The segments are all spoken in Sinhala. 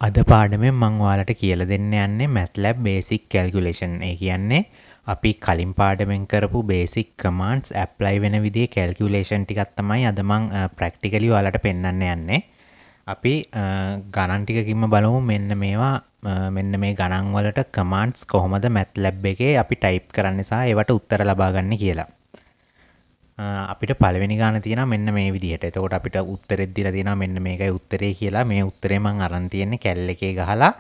අද පාඩමෙන් මම ඔයාලට කියලා දෙන්න යන්නේ MATLAB basic calculation. ඒ කියන්නේ අපි කලින් පාඩමෙන් කරපු basic commands apply වෙන විදිහේ calculation ටිකක් තමයි අද මම practically ඔයාලට පෙන්වන්න යන්නේ. අපි ගණන් ටිකකින්ම බලමු මෙන්න මේවා මෙන්න මේ ගණන් වලට commands කොහොමද MATLAB එකේ අපි type කරන්න සහ ඒවට උත්තර ලබා ගන්න කියලා. අපිට පළවෙනි ගාන තියෙනවා මෙන්න මේ විදිහට. එතකොට අපිට උත්තරෙත් දීලා තියෙනවා මෙන්න මේකයි උත්තරේ කියලා. මේ උත්තරේ මම අරන් තියෙන්නේ කැල් එකේ ගහලා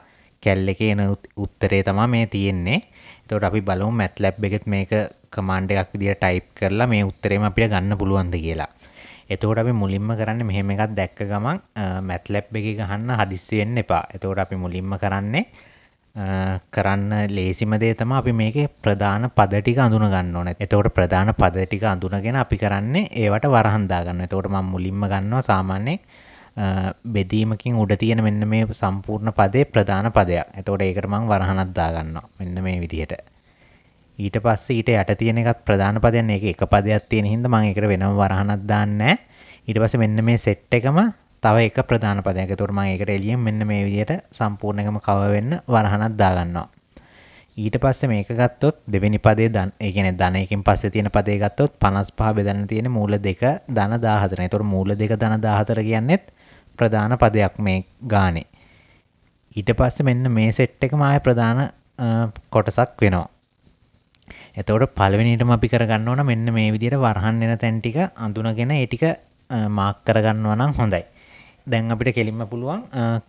කැල් එකේ එන උත්තරේ තමයි මේ තියෙන්නේ. එතකොට අපි බලමු MATLAB එකෙත් මේක කමාන්ඩ් එකක් විදිහට ටයිප් කරලා මේ උත්තරේම අපිට ගන්න පුළුවන්ද කියලා. එතකොට අපි මුලින්ම කරන්නේ මෙහෙම එකක් දැක්ක ගමන් MATLAB එකේ ගහන්න හදිස්සි වෙන්න එපා. එතකොට අපි මුලින්ම කරන්නේ කරන්න ලේසිම දේ තමයි අපි මේකේ ප්‍රධාන පද ටික අඳුන ගන්න ඕනේ. එතකොට ප්‍රධාන පද ටික අඳුනගෙන අපි කරන්නේ ඒවට වරහන් දාගන්න. එතකොට මම මුලින්ම ගන්නවා සාමාන්‍යයෙන් බෙදීමකින් උඩ තියෙන මෙන්න මේ සම්පූර්ණ පදේ ප්‍රධාන පදයක්. එතකොට ඒකට මම වරහනක් දාගන්නවා. මෙන්න මේ විදිහට. ඊට පස්සේ ඊට යට තියෙන එකත් ප්‍රධාන පදයක් නේ. ඒක එක පදයක් තියෙන හින්දා මම ඒකට වෙනම වරහනක් දාන්නේ නැහැ. ඊට පස්සේ මෙන්න මේ සෙට් එකම තව එක ප්‍රධාන පදයක්. ඒතකොට මම ඒකට එළියෙන් මෙන්න මේ විදිහට සම්පූර්ණ එකම කවර් වෙන්න වරහනක් දා ගන්නවා. ඊට පස්සේ මේක ගත්තොත් දෙවෙනි පදේ ධන ඒ කියන්නේ ධන එකකින් පස්සේ තියෙන පදේ ගත්තොත් 55 බෙදන්න තියෙන මූල 2 ධන 14. ඒතකොට මූල 2 ධන 14 කියන්නේත් ප්‍රධාන පදයක් මේ ගානේ. ඊට පස්සේ මෙන්න මේ සෙට් එකම ආයේ ප්‍රධාන කොටසක් වෙනවා. එතකොට පළවෙනියටම අපි කරගන්න ඕන මෙන්න මේ විදිහට වරහන් එන තැන් ටික අඳුනගෙන ඒ ටික මාක් කරගන්නවා නම් හොඳයි. දැන් අපිට කෙලින්ම පුළුවන්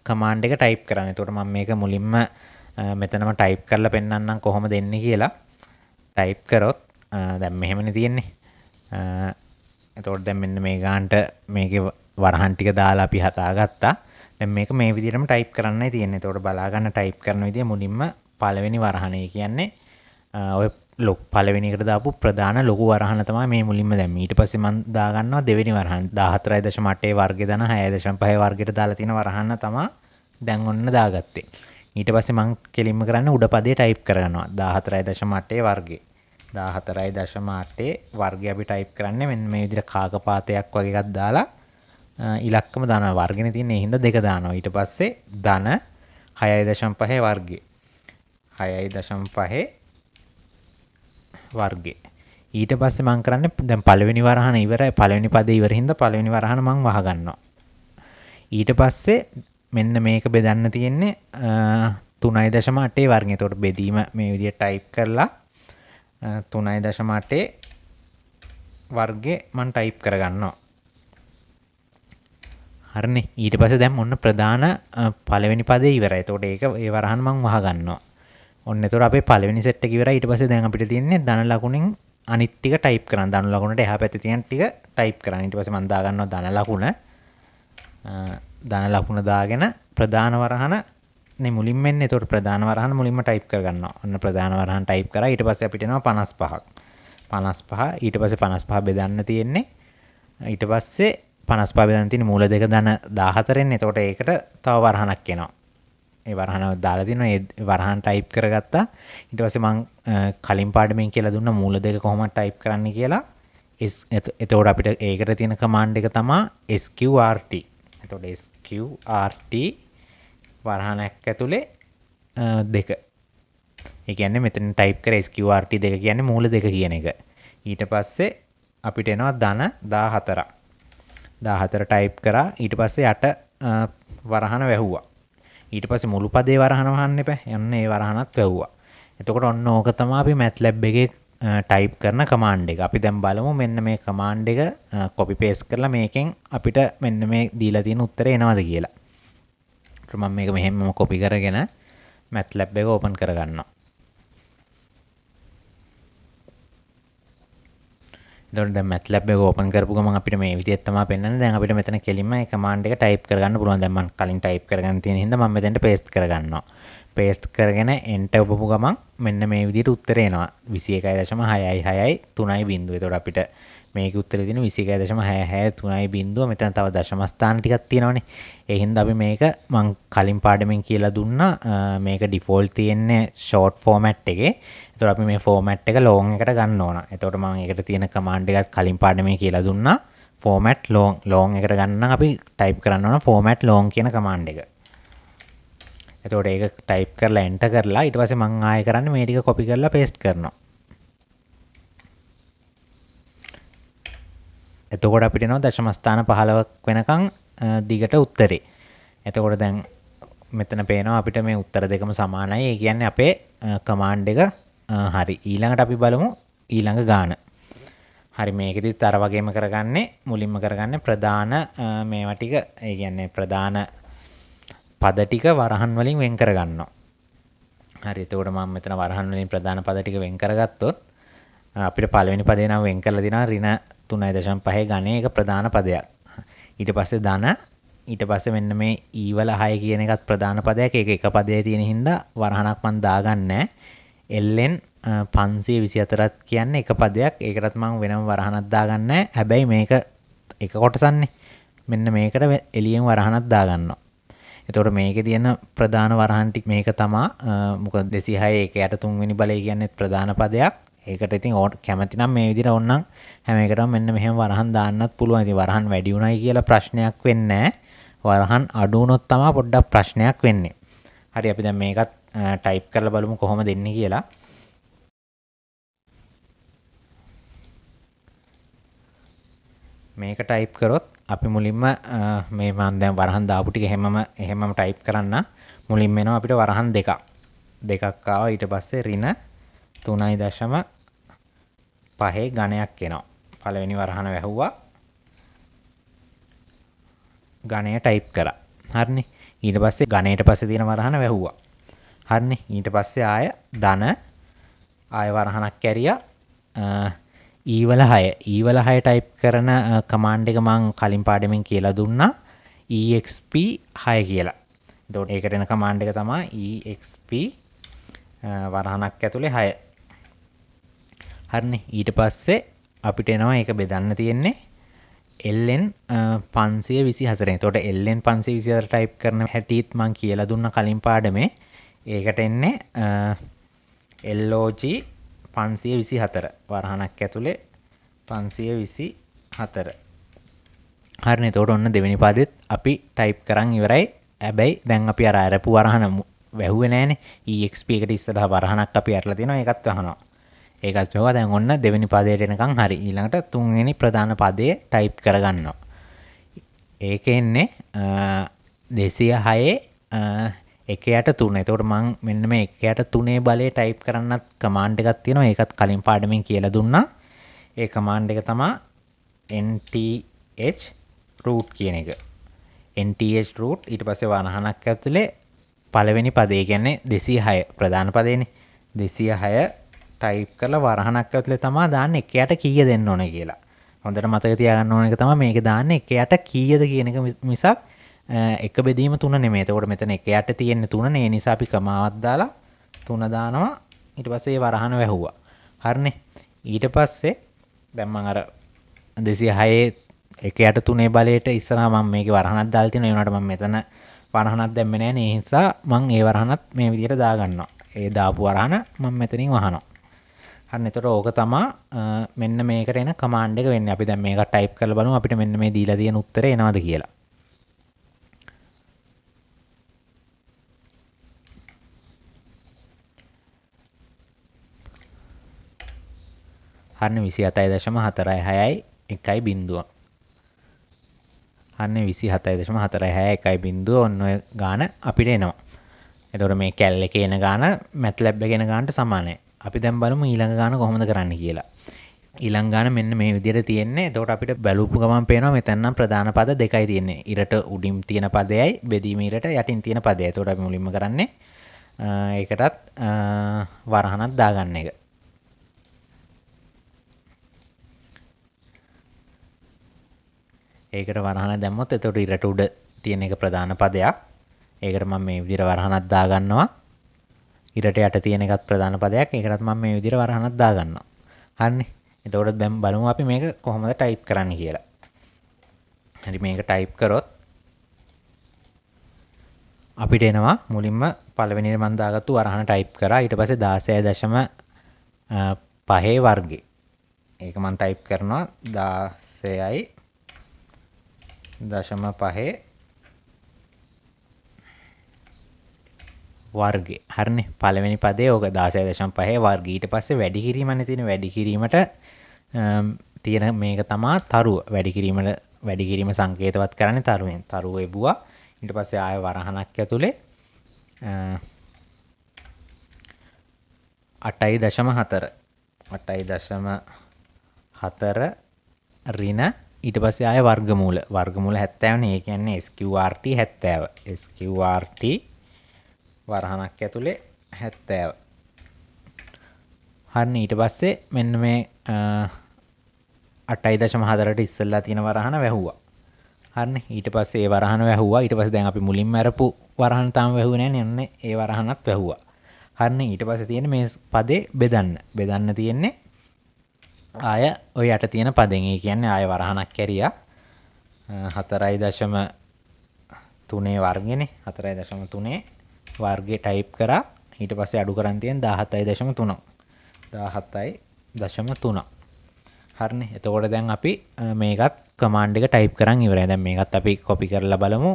කමාන්ඩ් එක ටයිප් කරන්න. එතකොට මම මේක මුලින්ම මෙතනම ටයිප් කරලා පෙන්නන්නම් කොහොමද එන්නේ කියලා. ටයිප් කරොත් දැන් මෙහෙමනේ තියෙන්නේ. එතකොට දැන් මෙන්න මේ ගානට මේකේ වරහන් ටික දාලා අපි හදාගත්තා. දැන් මේක මේ විදිහටම ටයිප් කරන්නයි තියෙන්නේ. එතකොට බලා ගන්න ටයිප් කරන විදිය මුලින්ම පළවෙනි වරහනේ කියන්නේ ඔය පළවෙනි එකට දාපු ප්‍රධාන ලොකු වරහන තමයි මේ මුලින්ම දැම්මේ. ඊට පස්සේ මම දා ගන්නවා දෙවෙනි වරහන 14.8 වර්ගය දන 6.5 වර්ගයට දාලා තියෙන වරහන තමයි දැන් ඔන්න දාගත්තේ. ඊට පස්සේ මම කෙලින්ම කරන්නේ උඩ පදේ ටයිප් කරගන්නවා 14.8 වර්ගය. 14.8 වර්ගය අපි ටයිප් කරන්නේ මෙන්න මේ විදිහට කාකපාතයක් වගේ එකක් දාලා ඉලක්කම දානවා. වර්ගනේ තියෙන ඒ හින්දා දෙක දානවා. ඊට පස්සේ ධන 6.5 වර්ගය. 6.5 වර්ගය. ඊට පස්සේ මම කරන්නේ දැන් පළවෙනි වරහන ඉවරයි. පළවෙනි පදේ ඉවර හින්දා පළවෙනි වරහන මම වහ ගන්නවා. ඊට පස්සේ මෙන්න මේක බෙදන්න තියෙන්නේ 3.8 වර්ගය. එතකොට බෙදීම මේ විදිහට ටයිප් කරලා 3.8 වර්ගය මම ටයිප් කරගන්නවා. හරිනේ. ඊට පස්සේ දැන් ඔන්න ප්‍රධාන පළවෙනි පදේ ඉවරයි. එතකොට ඒක ඒ වරහන මම වහ ගන්නවා. ඔන්න එතකොට අපේ පළවෙනි සෙට් එක ඉවරයි. ඊට පස්සේ දැන් අපිට තියෙන්නේ ධන ලකුණෙන් අනිත් ටික ටයිප් කරන්න. ධන ලකුණට එහා පැත්තේ තියෙන ටික ටයිප් කරන්න. ඊට පස්සේ මම දා ගන්නවා ධන ලකුණ දාගෙන ප්‍රධාන වරහන නේ මුලින්ම එන්නේ. එතකොට ප්‍රධාන වරහන මුලින්ම ටයිප් කරගන්නවා. ඔන්න ප්‍රධාන වරහන ටයිප් කරා. ඊට පස්සේ අපිට එනවා 55ක්. 55 ඊට පස්සේ 55 බෙදන්න තියෙන්නේ. ඊට පස්සේ 55 බෙදන්න තියෙන්නේ මූල 2 ධන 14න්. එතකොට ඒකට තව වරහනක් එනවා. ඒ වරහන දාලා තිනවා. ඒ වරහන් ටයිප් කරගත්තා. ඊට පස්සේ මම කලින් පාඩමෙන් කියලා දුන්න මූල 2 කොහොමද ටයිප් කරන්න කියලා. එතකොට අපිට ඒකට තියෙන කමාන්ඩ් එක තමයි sqrt. එතකොට sqrt වරහනක් ඇතුලේ 2. ඒ කියන්නේ මෙතන ටයිප් කර sqrt 2 කියන්නේ මූල 2 කියන එක. ඊට පස්සේ අපිට එනවා ධන 14ක්. 14 ටයිප් කරා. ඊට පස්සේ යට වරහන වැහුවා. ඊට පස්සේ මුළු පදේ වරහන වහන්න එපා. යන්න ඒ වරහනත් වැහුවා. එතකොට ඔන්න ඕක තමයි අපි MATLAB එකේ ටයිප් කරන කමාන්ඩ් එක. අපි දැන් බලමු මෙන්න මේ කමාන්ඩ් එක කොපි පේස්ට් කරලා මේකෙන් අපිට මෙන්න මේ දීලා තියෙන උත්තරේ එනවද කියලා. මම මේක මෙහෙමම කොපි කරගෙන MATLAB එක ඕපන් කරගන්නවා. එතකොට දැන් MATLAB එක ඕපන් කරපු ගමන් අපිට මේ විදිහට තමයි පෙන්වන්නේ. දැන් අපිට මෙතන කෙලින්ම මේ කමාන්ඩ් එක ටයිප් කරගන්න පුළුවන්. දැන් මම කලින් ටයිප් කරගෙන තියෙන හින්දා මම මෙතෙන්ට පේස්ට් කරගන්නවා. පේස්ට් කරගෙන එන්ටර් ඔබපු ගමන් මෙන්න මේ විදිහට උත්තරේ එනවා. 21.663 බිංදුව. එතකොට අපිට මේකේ උත්තරේ තියෙන 21.663 බිංදුව. මෙතන තව දශම ස්ථාන ටිකක් තියෙනවනේ. ඒ හින්දා අපි මේක මම කලින් පාඩමෙන් කියලා දුන්නා. මේක ඩිෆෝල්ට් තියෙන්නේ ෂෝට් ෆෝමැට් එකේ. එතකොට අපි මේ ෆෝමැට් එක ලොං එකට ගන්න ඕන. එතකොට මම ඒකට තියෙන කමාන්ඩ් එකත් කලින් පාඩමේ කියලා දුන්නා. ෆෝමැට් ලොං එකට ගන්න නම් අපි ටයිප් කරන්න ඕන ෆෝමැට් ලොං කියන කමාන්ඩ් එක. එතකොට ඒක ටයිප් කරලා එන්ටර් කරලා ඊට පස්සේ මම ආයෙ කරන්නේ මේ ටික කොපි කරලා පේස්ට් කරනවා. එතකොට අපිට එනවා දශම ස්ථාන 15ක් වෙනකන් දිගට උත්තරේ. එතකොට දැන් මෙතන පේනවා අපිට මේ උත්තර දෙකම සමානයි. ඒ කියන්නේ අපේ කමාන්ඩ් එක හරි. ඊළඟට අපි බලමු ඊළඟ ගාන. හරි මේකෙදිත් අර වගේම කරගන්නේ මුලින්ම කරගන්නේ ප්‍රධාන මේවා ටික ඒ කියන්නේ ප්‍රධාන පද ටික වරහන් වලින් වෙන් කරගන්නවා. හරි එතකොට මම මෙතන වරහන් වලින් ප්‍රධාන පද ටික වෙන් කරගත්තොත් අපිට පළවෙනි පදේ නම් වෙන් කරලා දිනවා ඍණ 3.5 ගණේ එක ප්‍රධාන පදයක්. ඊට පස්සේ ධන ඊට පස්සේ මෙන්න මේ ඊ වල 6 කියන එකත් ප්‍රධාන පදයක්. ඒක එක පදයේ තියෙන හින්දා වරහණක් මම දාගන්නේ ln 524ක් කියන්නේ එක පදයක්. ඒකටත් මම වෙනම වරහණක් දාගන්නේ. හැබැයි මේක එක කොටසන්නේ. මෙන්න මේකට එළියෙන් වරහණක් දාගන්නවා. එතකොට මේකේ තියෙන ප්‍රධාන වරහන් ටික මේක තමයි මොකද 206 ඒක යට තුන්වෙනි බලය කියන්නේ ප්‍රධාන පදයක්. ඒකට ඉතින් කැමති නම් මේ විදිහට ඕනනම් හැම එකටම මෙන්න මෙහෙම වරහන් දාන්නත් පුළුවන්. ඉතින් වරහන් වැඩි උනායි කියලා ප්‍රශ්නයක් වෙන්නේ නැහැ. වරහන් අඩු වුණොත් තමයි පොඩ්ඩක් ප්‍රශ්නයක් වෙන්නේ. හරි අපි දැන් මේකත් ටයිප් කරලා බලමු කොහොමද දෙන්නේ කියලා. මේක ටයිප් කරොත් අපි මුලින්ම මේ මම දැන් වරහන් දාපු ටික එහෙමම ටයිප් කරන්න. මුලින්ම එනවා අපිට වරහන් දෙකක්. දෙකක් ආවා ඊට පස්සේ ඍණ 3.5 ගණයක් එනවා. පළවෙනි වරහන වැහුවා. ගණය ටයිප් කරා. හරිනේ. ඊට පස්සේ ගණයට පස්සේ තියෙන වරහන වැහුවා. හරිනේ. ඊට පස්සේ ආය ධන ආය වරහනක් කැරියා. ඊ වල 6 ටයිප් කරන කමාන්ඩ් එක මම කලින් පාඩමෙන් කියලා දුන්නා exp 6 කියලා. එතකොට ඒකට එන කමාන්ඩ් එක තමයි exp වරහනක් ඇතුලේ 6. හරිනේ. ඊට පස්සේ අපිට එනවා ඒක බෙදන්න තියෙන්නේ ln 524. එතකොට ln 524 ටයිප් කරන හැටිත් මම කියලා දුන්නා කලින් පාඩමේ. ඒකට එන්නේ log 524 වරහණක් ඇතුලේ 524. හරිනේ. එතකොට ඔන්න දෙවෙනි පදෙත් අපි ටයිප් කරන් ඉවරයි. හැබැයි දැන් අපි අර අරපු වරහන වැහුවේ නැහනේ. exp එකට ඉස්සරහා වරහණක් අපි අරලා තියෙනවා. ඒකත් වහනවා. ඒකත් වහුවා. දැන් ඔන්න දෙවෙනි පදයට එනකන් හරි. ඊළඟට තුන්වෙනි ප්‍රධාන පදයේ ටයිප් කරගන්නවා. ඒකේ එන්නේ 206 1යට 3. එතකොට මම මෙන්න මේ 1යට 3 බලය ටයිප් කරන්නත් කමාන්ඩ් එකක් තියෙනවා. ඒකත් කලින් පාඩමෙන් කියලා දුන්නා. ඒ කමාන්ඩ් එක තමයි nth root කියන එක. nth root ඊට පස්සේ වරහණක් ඇතුලේ පළවෙනි පදේ කියන්නේ 206 ප්‍රධාන පදේනේ. 206 ටයිප් කරලා වරහණක් ඇතුලේ තමයි දාන්නේ 1යට කීය දෙන්න ඕනේ කියලා. හොඳට මතක තියාගන්න ඕන එක තමයි මේකේ දාන්නේ 1යට කීයද කියන එක මිසක් එක බෙදීම 3 නෙමෙයි. එතකොට මෙතන 1යට තියෙන්නේ 3 නේ. ඒ නිසා අපි කමාවක් දාලා 3 දානවා. ඊට පස්සේ ඒ වරහන වැහුවා. හරිනේ. ඊට පස්සේ දැන් මම අර 206 1යට 3 බලයට ඉස්සරහා මම මේකේ වරහණක් දාලා තියෙනවා. ඒ වුණාට මම මෙතන වරහණක් දැම්මේ නැහැ නේ. ඒ නිසා මම ඒ වරහණත් මේ විදිහට දාගන්නවා. ඒ දාපු වරහන මම මෙතනින් වහනවා. හරි. එතකොට ඕක තමයි මෙන්න මේකට එන කමාන්ඩ් එක වෙන්නේ. අපි දැන් මේක ටයිප් කරලා බලමු අපිට මෙන්න මේ දීලා තියෙන උත්තරේ එනවද කියලා. හරිනේ 27.461 1යි බිංදුව. හරිනේ 27.461 1යි බිංදුව ඔන්න ඔය ගාන අපිට එනවා. එතකොට මේ කැල් එකේ එන ගාන MATLAB එකේ එන ගානට සමානයි. අපි දැන් බලමු ඊළඟ ගාන කොහොමද කරන්න කියලා. ඊළඟ ගාන මෙන්න මේ විදිහට තියෙන්නේ. එතකොට අපිට බලපු ගමන් පේනවා මෙතන නම් ප්‍රධාන පද දෙකයි තියෙන්නේ. ඉරට උඩින් තියෙන පදයයි බෙදීම ඉරට යටින් තියෙන පදයයි. එතකොට අපි මුලින්ම කරන්නේ ඒකටත් වරහණක් දාගන්න එක. ඒකට වරහණ දැම්මොත් එතකොට ඉරට උඩ තියෙන එක ප්‍රධාන පදයක්. ඒකට මම මේ විදිහට වරහණක් දාගන්නවා. ඉරට යට තියෙන එකත් ප්‍රධාන පදයක්. ඒකටත් මම මේ විදිහට වරහණක් දාගන්නවා. හරිනේ. එතකොට දැන් බලමු අපි මේක කොහොමද ටයිප් කරන්න කියලා. හරි මේක ටයිප් කරොත් අපිට එනවා මුලින්ම පළවෙනියට මම දාගත්තු වරහණ ටයිප් කරා. ඊට පස්සේ 16.5 වර්ගේ. ඒක මම ටයිප් කරනවා 16.5 වර්ගේ. හරිනේ. පළවෙනි පදේ ඕක 16.5 වර්ගය. ඊට පස්සේ වැඩි කිරීමනේ තියෙන වැඩි කිරීමට තියෙන මේක තමා තරුව. වැඩි කිරීම සංකේතවත් කරන්නේ තරුවෙන්. තරුව එබුවා. ඊට පස්සේ ආය වරහණක් ඇතුලේ 8.4 8.4 ඍණ ඊට පස්සේ ආය වර්ගමූල 70 නේ. ඒ කියන්නේ SQRT 70. SQRT වරහණක් ඇතුලේ 70. හරිනේ. ඊට පස්සේ මෙන්න මේ 8.4ට ඉස්සෙල්ලා තියෙන වරහන වැහුවා. හරිනේ. ඊට පස්සේ ඒ වරහන වැහුවා. ඊට පස්සේ දැන් අපි මුලින්ම අරපු වරහන තාම වැහුවේ නැහැ නේ. ඒ වරහනත් වැහුවා. හරිනේ. ඊට පස්සේ තියෙන්නේ මේ පදේ බෙදන්න තියෙන්නේ ආය ඔය යට තියෙන පදෙන්. ඒ කියන්නේ ආය වරහණක් කැරියා 4.3 වර්ගනේ. 4.3 වර්ගේ ටයිප් කරා. ඊට පස්සේ අඩු කරන් තියෙන 17.3 17.3 හරිනේ. එතකොට දැන් අපි මේකත් කමාන්ඩ් එක ටයිප් කරන් ඉවරයි. දැන් මේකත් අපි කොපි කරලා බලමු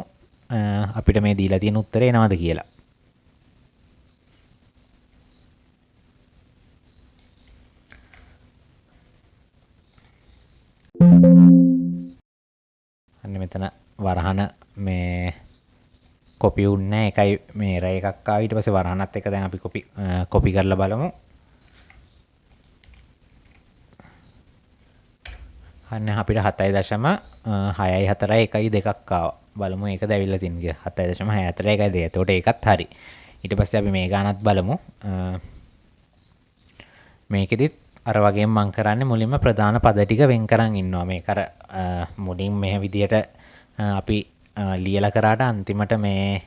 අපිට මේ දීලා තියෙන උත්තරේ එනවද කියලා. අන්න මෙතන වරහන මේ කොපි වුන්නේ නැහැ. එකයි මේ රේ එකක් ආවා. ඊට පස්සේ වරහනත් එක දැන් අපි කොපි කරලා බලමු. අන්න අපිට 7.641 ආවා. බලමු ඒකද ඇවිල්ලා තියෙන්නේ. 7.641 එතකොට ඒකත් හරි. ඊට පස්සේ අපි මේ ගානත් බලමු. මේකෙදිත් අර වගේම මම කරන්නේ මුලින්ම ප්‍රධාන පද ටික වෙන් කරන් ඉන්නවා. මේක අර මුලින් මේ විදියට අපි ලියලා කරාට අන්තිමට මේ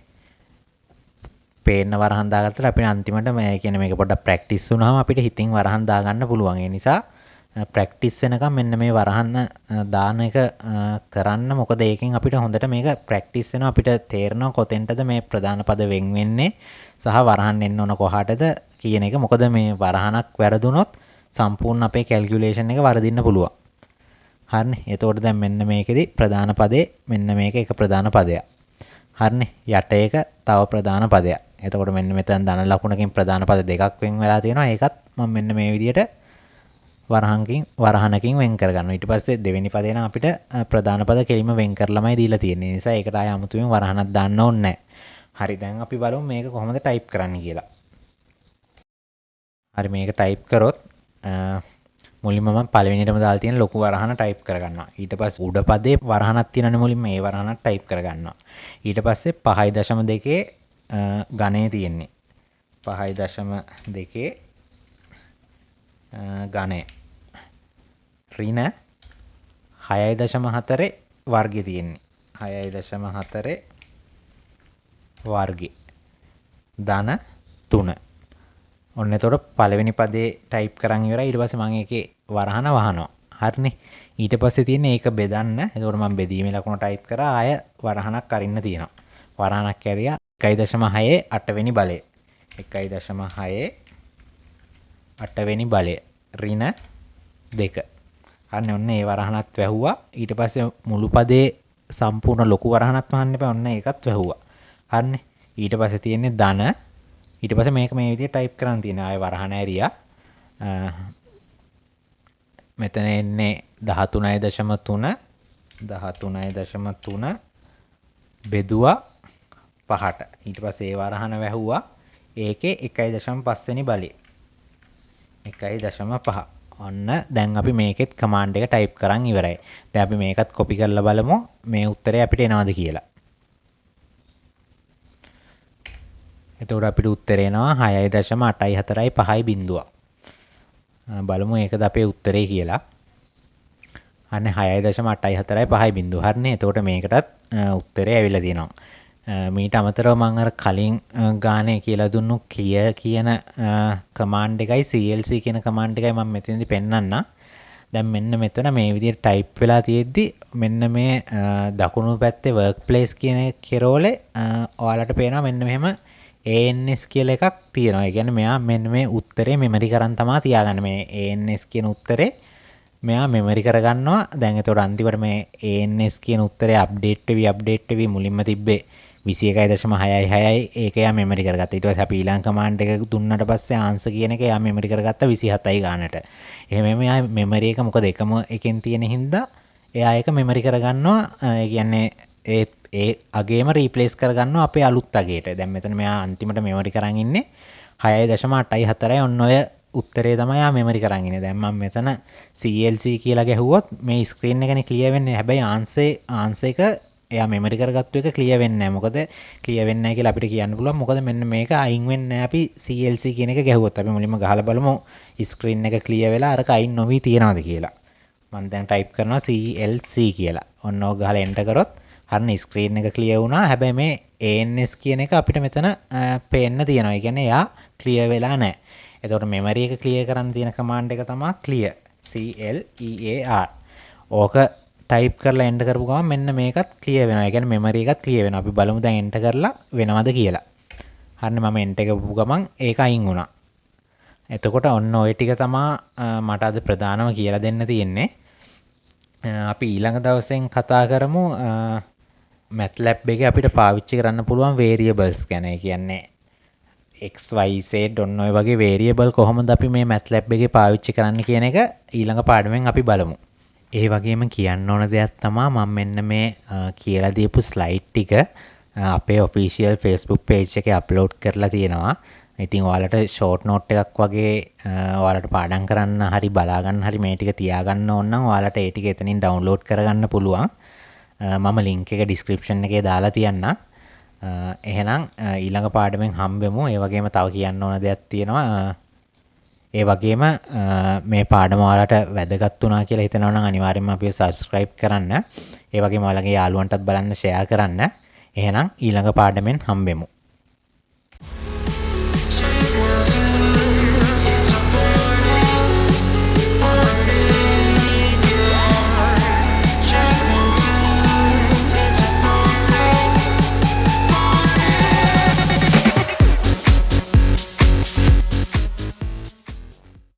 පේන්න වරහන් දාගත්තට අපිට අන්තිමට මේ කියන්නේ මේක පොඩ්ඩක් ප්‍රැක්ටිස් වුණාම අපිට හිතින් වරහන් දාගන්න පුළුවන්. ඒ නිසා ප්‍රැක්ටිස් වෙනකම් මෙන්න මේ වරහන් දාන එක කරන්න. මොකද ඒකෙන් අපිට හොඳට මේක ප්‍රැක්ටිස් වෙනවා. අපිට තේරෙනවා කොතෙන්ටද මේ ප්‍රධාන පද වෙන් වෙන්නේ සහ වරහන් එන්න ඕන කොහාටද කියන එක. මොකද මේ වරහනක් වැරදුනොත් සම්පූර්ණ අපේ කැල්කියුලේෂන් එක වරදින්න පුළුවන්. හරිනේ. එතකොට දැන් මෙන්න මේකෙදි ප්‍රධාන පදේ මෙන්න මේක එක ප්‍රධාන පදයක්. හරිනේ. යට එක තව ප්‍රධාන පදයක්. එතකොට මෙන්න මෙතන ධන ලකුණකින් ප්‍රධාන පද දෙකක් වෙන් වෙලා තියෙනවා. ඒකත් මම මෙන්න මේ විදියට වරහනකින් වෙන් කරගන්නවා. ඊට පස්සේ දෙවෙනි පදේ නම් අපිට ප්‍රධාන පද කෙලිම වෙන් කරලාමයි දීලා තියෙන්නේ. ඒ නිසා ඒකට ආය අමුතුවෙන් වරහනක් දාන්න ඕනේ නැහැ. හරි. දැන් අපි බලමු මේක කොහොමද ටයිප් කරන්න කියලා. හරි. මේක ටයිප් කරොත් මුලින්ම මම පළවෙනියටම දාලා තියෙන ලොකු වරහන ටයිප් කරගන්නවා. ඊට පස්සේ උඩ පදේ වරහනක් තියෙනනේ මුලින්ම ඒ වරහනක් ටයිප් කරගන්නවා. ඊට පස්සේ 5.2 ගණේ තියෙන්නේ. 5.2 ගණේ ඍණ 6.4 වර්ගය තියෙන්නේ. 6.4 වර්ගය ධන 3. ඔන්න එතකොට පළවෙනි පදේ ටයිප් කරන් ඉවරයි. ඊට පස්සේ මම ඒකේ වරහන වහනවා. හරිනේ. ඊට පස්සේ තියෙන්නේ ඒක බෙදන්න. එතකොට මම බෙදීමේ ලකුණ ටයිප් කරා. ආය වරහනක් අරින්න තියෙනවා. වරහනක් ඇරියා 1.6 8 වෙනි බලය. 1.6 8 වෙනි බලය. ඍණ 2. හරිනේ. ඔන්න ඒ වරහනත් වැහුවා. ඊට පස්සේ මුළු පදේ සම්පූර්ණ ලොකු වරහනක් වහන්න එපා. ඔන්න ඒකත් වැහුවා. හරිනේ. ඊට පස්සේ තියෙන්නේ ධන. ඊට පස්සේ මේක මේ විදිහට ටයිප් කරන් තියෙනවා. ආය වරහන ඇරියා. මෙතන එන්නේ 13.3 13.3 බෙදුවා 5ට. ඊට පස්සේ ඒ වරහන වැහුවා. ඒකේ 1.5 වෙනි බලය. 1.5. ඔන්න දැන් අපි මේකෙත් කමාන්ඩ් එක ටයිප් කරන් ඉවරයි. දැන් අපි මේකත් කොපි කරලා බලමු මේ උත්තරේ අපිට එනවද කියලා. එතකොට අපිට උත්තරේ එනවා 6.845 බලමු ඒකද අපේ උත්තරේ කියලා. අන්න 6.845 හරිනේ. එතකොට මේකටත් උත්තරේ ඇවිල්ලා තියෙනවා. මීට අමතරව මම අර කලින් ගානේ කියලා දුන්නු clear කියන කමාන්ඩ් එකයි CLC කියන කමාන්ඩ් එකයි මම මෙතනදී පෙන්නන්න. දැන් මෙන්න මෙතන මේ විදිහට ටයිප් වෙලා තියෙද්දි මෙන්න මේ දකුණු පැත්තේ work place කියන කෙරෝලේ ඔයාලට පේනවා මෙන්න මෙහෙම ANS කියලා එකක් තියෙනවා. ඒ කියන්නේ මෙයා මෙන්න මේ උත්තරේ මෙමරි කරන් තමයි තියාගන්නේ. මේ ANS කියන උත්තරේ මෙයා මෙමරි කරගන්නවා. දැන් ඒතකොට අන්තිමට මේ ANS කියන උත්තරේ අප්ඩේට් වෙවි මුලින්ම තිබ්බේ 21.666 ඒක යා මෙමරි කරගත්තා. ඊට පස්සේ අපි ඊළඟ කමාන්ඩ් එක දුන්නට පස්සේ ආන්සර් කියන එක යා මෙමරි කරගත්තා 27යි ගානට. එහෙම එයා මෙමරි එක මොකද එකම එකෙන් තියෙන හින්දා එයා ඒක මෙමරි කරගන්නවා. ඒ කියන්නේ ඒ අගේම රීප්ලේස් කරගන්නවා අපේ අලුත් අගේට. දැන් මෙතන මෙයා අන්තිමට මෙමරි කරන් ඉන්නේ 6.84 ඔන්න ඔය උත්තරේ තමයි යා මෙමරි කරන් ඉන්නේ. දැන් මම මෙතන CLC කියලා ගැහුවොත් මේ ස්ක්‍රීන් එකනේ ක්ලියර් වෙන්නේ. හැබැයි ආන්සර් එක එයා මෙමරි කරගත්තු එක ක්ලියර් වෙන්නේ නැහැ. මොකද ක්ලියර් වෙන්නේ නැහැ කියලා අපිට කියන්න පුළුවන්. මොකද මෙන්න මේක අයින් වෙන්නේ නැහැ අපි CLC කියන එක ගැහුවොත්. අපි මුලින්ම ගහලා බලමු ස්ක්‍රීන් එක ක්ලියර් වෙලා අරක අයින් නොවි තියනවද කියලා. මම දැන් ටයිප් කරනවා CLC කියලා. ඔන්න ඕක ගහලා එන්ටර් කරොත් හරින ස්ක්‍රීන් එක ක්ලියර් වුණා. හැබැයි මේ ANS කියන එක අපිට මෙතන පේන්න තියෙනවා. ඒ කියන්නේ එයා ක්ලියර් වෙලා නැහැ. එතකොට මෙමරි එක ක්ලියර් කරන්න තියෙන කමාන්ඩ් එක තමයි clear. CLEAR. ඕක ටයිප් කරලා එන්ටර් කරපු ගමන් මෙන්න මේකත් ක්ලියර් වෙනවා. ඒ කියන්නේ මෙමරි එකත් ක්ලියර් වෙනවා. අපි බලමු දැන් එන්ටර් කරලා වෙනවද කියලා. හරිනේ මම එන්ටර් කරපු ගමන් ඒක අයින් වුණා. එතකොට ඔන්න ඔය ටික තමා මට අද ප්‍රධානම කියලා දෙන්න තියෙන්නේ. අපි ඊළඟ දවසෙන් කතා කරමු MATLAB එකේ අපිට පාවිච්චි කරන්න පුළුවන් variables ගැන. ඒ කියන්නේ x y z ඔන්න ඔය වගේ variable කොහොමද අපි මේ MATLAB එකේ පාවිච්චි කරන්න කියන එක ඊළඟ පාඩමෙන් අපි බලමු. ඒ වගේම කියන්න ඕන දෙයක් තමයි මම මෙන්න මේ කියලා දීපු ස්ලයිඩ් ටික අපේ official Facebook page එකේ අප්ලෝඩ් කරලා තියෙනවා. ඉතින් ඔයාලට ෂෝට් නෝට් එකක් වගේ ඔයාලට පාඩම් කරන්න හරි බලා ගන්න හරි මේ ටික තියාගන්න ඕන නම් ඔයාලට ඒ ටික එතනින් ඩවුන්ලෝඩ් කරගන්න පුළුවන්. මම ලින්ක් එක ඩිස්ක්‍රිප්ෂන් එකේ දාලා තියන්නම්. එහෙනම් ඊළඟ පාඩමෙන් හම්බෙමු. ඒ වගේම තව කියන්න ඕන දෙයක් තියෙනවා. ඒ වගේම මේ පාඩම ඔයාලට වැදගත් වුණා කියලා හිතනවා නම් අනිවාර්යෙන්ම අපිව subscribe කරන්න. ඒ වගේම ඔයාලගේ යාළුවන්ටත් බලන්න share කරන්න. එහෙනම් ඊළඟ පාඩමෙන් හම්බෙමු.